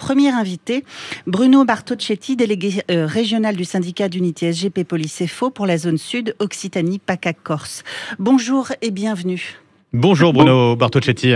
premier invité, Bruno Bartocchetti, délégué régional du syndicat d'unité SGP Police FO pour la zone sud, Occitanie, PACA Corse. Bonjour et bienvenue. Bonjour Bruno Bartocchetti.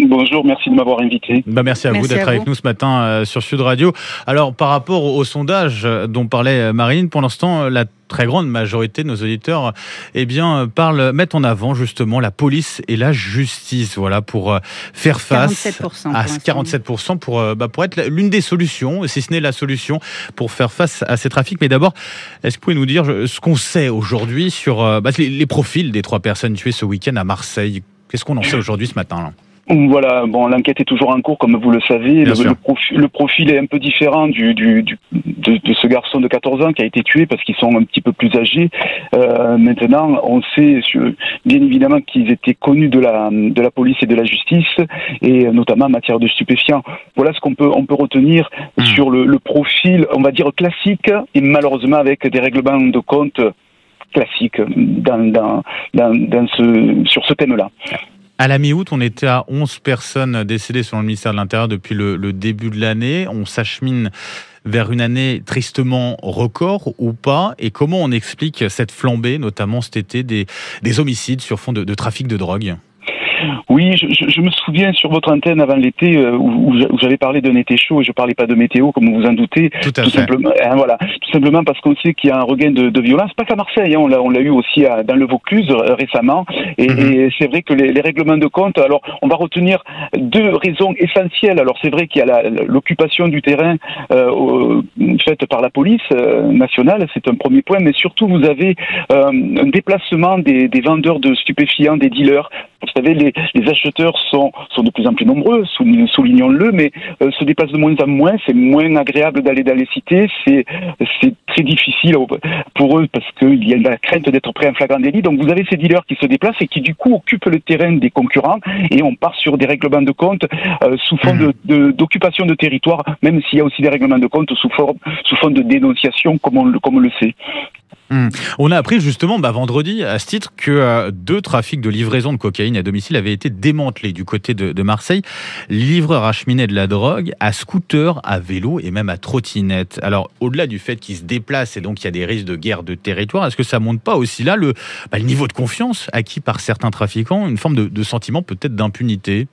Bonjour, merci de m'avoir invité. Merci à vous d'être avec nous ce matin sur Sud Radio. Alors par rapport au sondage dont parlait Marine, pour l'instant la très grande majorité de nos auditeurs mettent en avant justement la police et la justice, voilà, pour faire face 47% à 47% pour être l'une des solutions, si ce n'est la solution pour faire face à ces trafics. Mais d'abord, est-ce que vous pouvez nous dire ce qu'on sait aujourd'hui sur les profils des 3 personnes tuées ce week-end à Marseille? Qu'est-ce qu'on en sait aujourd'hui ce matin là? Voilà, bon, l'enquête est toujours en cours, comme vous le savez. Le profil est un peu différent de ce garçon de 14 ans qui a été tué parce qu'ils sont un petit peu plus âgés. Maintenant, on sait bien évidemment qu'ils étaient connus de la police et de la justice, et notamment en matière de stupéfiants. Voilà ce qu'on peut sur le profil, on va dire classique, et malheureusement avec des règlements de compte classiques sur ce thème-là. À la mi-août, on était à 11 personnes décédées selon le ministère de l'Intérieur depuis le début de l'année. On s'achemine vers une année tristement record ou pas? Et comment on explique cette flambée, notamment cet été, des homicides sur fond de trafic de drogue? Oui, je me souviens sur votre antenne avant l'été où j'avais parlé d'un été chaud et je parlais pas de météo comme vous vous en doutez. Tout simplement parce qu'on sait qu'il y a un regain de violence, pas qu'à Marseille, on l'a eu aussi dans le Vaucluse récemment. Et c'est vrai que les règlements de compte, alors on va retenir 2 raisons essentielles. Alors c'est vrai qu'il y a l'occupation du terrain faite par la police nationale, c'est un premier point, mais surtout vous avez un déplacement des vendeurs de stupéfiants, des dealers. Vous savez, les acheteurs sont de plus en plus nombreux, soulignons-le, mais se déplacent de moins en moins. C'est moins agréable d'aller dans les cités. C'est très difficile pour eux parce qu'il y a la crainte d'être pris en flagrant délit. Donc vous avez ces dealers qui se déplacent et qui du coup occupent le terrain des concurrents, et on part sur des règlements de compte sous forme d'occupation de territoire, même s'il y a aussi des règlements de compte sous forme de dénonciation, comme on le sait. On a appris justement vendredi à ce titre que 2 trafics de livraison de cocaïne à domicile avaient été démantelés du côté de Marseille. Les livreurs achemiнаient de la drogue à scooter, à vélo et même à trottinette. Alors au-delà du fait qu'ils se déplacent et donc il y a des risques de guerre de territoire, est-ce que ça montre pas aussi là le niveau de confiance acquis par certains trafiquants, une forme de sentiment peut-être d'impunité?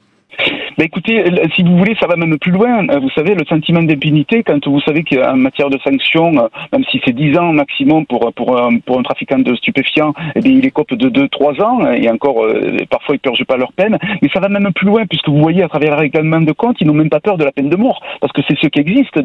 Écoutez, si vous voulez, ça va même plus loin. Vous savez, le sentiment d'impunité, quand vous savez qu'en matière de sanctions, même si c'est 10 ans maximum pour un trafiquant de stupéfiants, il écope de 2-3 ans, et encore, parfois ils purgent pas leur peine. Mais ça va même plus loin, puisque vous voyez, à travers le règlement de compte, ils n'ont même pas peur de la peine de mort, parce que c'est ce qui existe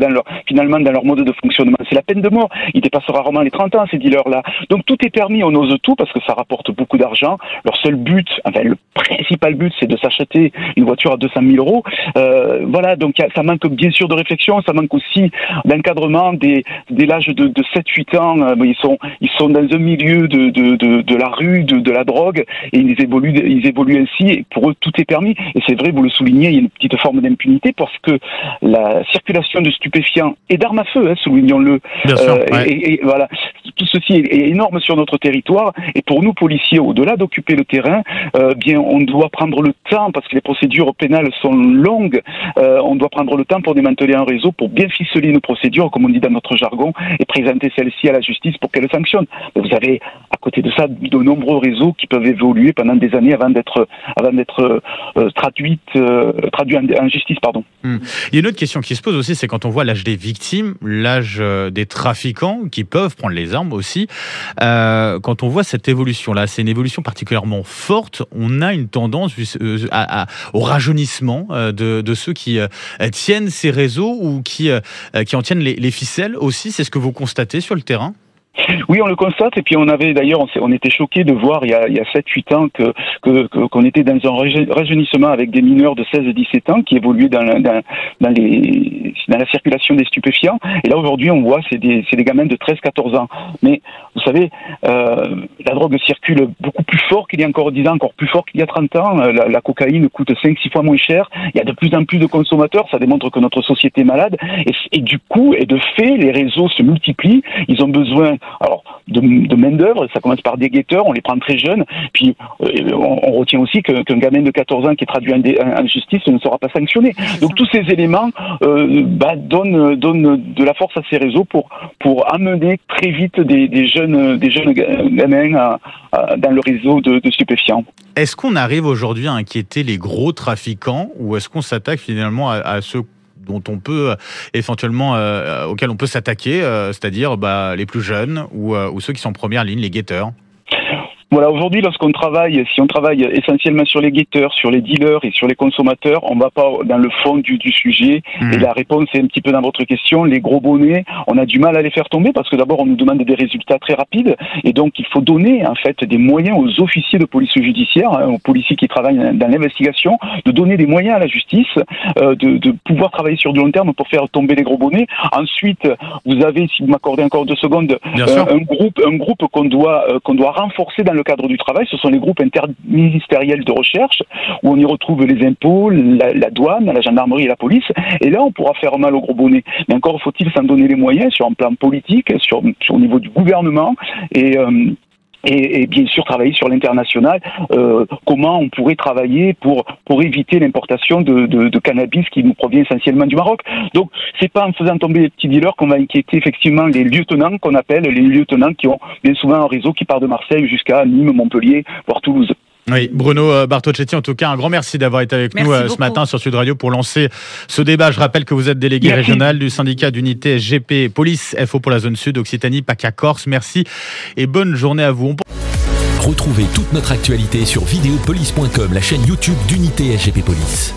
finalement dans leur mode de fonctionnement. C'est la peine de mort. Ils dépassent rarement les 30 ans, ces dealers-là. Donc tout est permis, on ose tout, parce que ça rapporte beaucoup d'argent. Leur seul but, le principal but, c'est de s'acheter une voiture à 200 000 euros. Voilà, donc ça manque bien sûr de réflexion, ça manque aussi d'encadrement dès l'âge de 7-8 ans. Ils sont dans un milieu de la rue, de la drogue, et ils évoluent ainsi, et pour eux tout est permis. Et c'est vrai, vous le soulignez, il y a une petite forme d'impunité parce que la circulation de stupéfiants et d'armes à feu, soulignons-le, et voilà, tout ceci est énorme sur notre territoire. Et pour nous policiers, au-delà d'occuper le terrain, on doit prendre le temps, parce que les procédures pénales sont longues, on doit prendre le temps pour démanteler un réseau, pour bien ficeler nos procédures, comme on dit dans notre jargon, et présenter celles-ci à la justice pour qu'elle sanctionne. Mais vous avez, à côté de ça, de nombreux réseaux qui peuvent évoluer pendant des années avant d'être traduits en justice. Il y a une autre question qui se pose aussi, c'est quand on voit l'âge des victimes, l'âge des trafiquants qui peuvent prendre les armes aussi. Quand on voit cette évolution-là, c'est une évolution particulièrement forte. On a une tendance au rajeunissement de ceux qui tiennent ces réseaux ou qui en tiennent les ficelles aussi. C'est ce que vous constatez sur le terrain? Oui, on le constate, et puis on était choqués de voir il y a 7-8 ans qu'on était dans un rajeunissement avec des mineurs de 16-17 ans qui évoluaient dans la circulation des stupéfiants. Et là aujourd'hui on voit c'est des gamins de 13-14 ans. Mais vous savez, la drogue circule beaucoup plus fort qu'il y a encore 10 ans, encore plus fort qu'il y a 30 ans. La cocaïne coûte 5-6 fois moins cher. Il y a de plus en plus de consommateurs, ça démontre que notre société est malade. Et du coup, et de fait, les réseaux se multiplient. Ils ont besoin de main-d'œuvre. Ça commence par des guetteurs, on les prend très jeunes. Puis on retient aussi qu'un gamin de 14 ans qui est traduit en justice ne sera pas sanctionné. Donc tous ces éléments donnent de la force à ces réseaux pour amener très vite des jeunes gamins dans le réseau de stupéfiants. Est-ce qu'on arrive aujourd'hui à inquiéter les gros trafiquants ou est-ce qu'on s'attaque finalement à ceux dont on peut éventuellement auxquels on peut s'attaquer, c'est-à-dire les plus jeunes ou ceux qui sont en première ligne, les guetteurs? Voilà, aujourd'hui, si on travaille essentiellement sur les guetteurs, sur les dealers et sur les consommateurs, on va pas dans le fond du sujet. Et la réponse est un petit peu dans votre question. Les gros bonnets, on a du mal à les faire tomber parce que d'abord, on nous demande des résultats très rapides. Et donc, il faut donner, en fait, des moyens aux officiers de police judiciaire, aux policiers qui travaillent dans l'investigation, de donner des moyens à la justice, de pouvoir travailler sur du long terme pour faire tomber les gros bonnets. Ensuite, vous avez, si vous m'accordez encore 2 secondes, un groupe qu'on doit renforcer dans le cadre du travail. Ce sont les groupes interministériels de recherche où on y retrouve les impôts, la douane, la gendarmerie et la police. Et là, on pourra faire mal aux gros bonnets. Mais encore faut-il s'en donner les moyens sur un plan politique, au niveau du gouvernement et bien sûr travailler sur l'international, comment on pourrait travailler pour éviter l'importation de cannabis qui nous provient essentiellement du Maroc. Donc c'est pas en faisant tomber les petits dealers qu'on va inquiéter effectivement les lieutenants qu'on appelle les lieutenants qui ont bien souvent un réseau qui part de Marseille jusqu'à Nîmes, Montpellier, voire Toulouse. Oui, Bruno Bartocchetti, en tout cas, un grand merci d'avoir été avec nous ce matin sur Sud Radio pour lancer ce débat. Je rappelle que vous êtes délégué régional du syndicat d'unité SGP Police FO pour la zone sud, Occitanie, PACA Corse. Merci et bonne journée à vous. Retrouvez toute notre actualité sur videopolice.com, la chaîne YouTube d'unité SGP Police.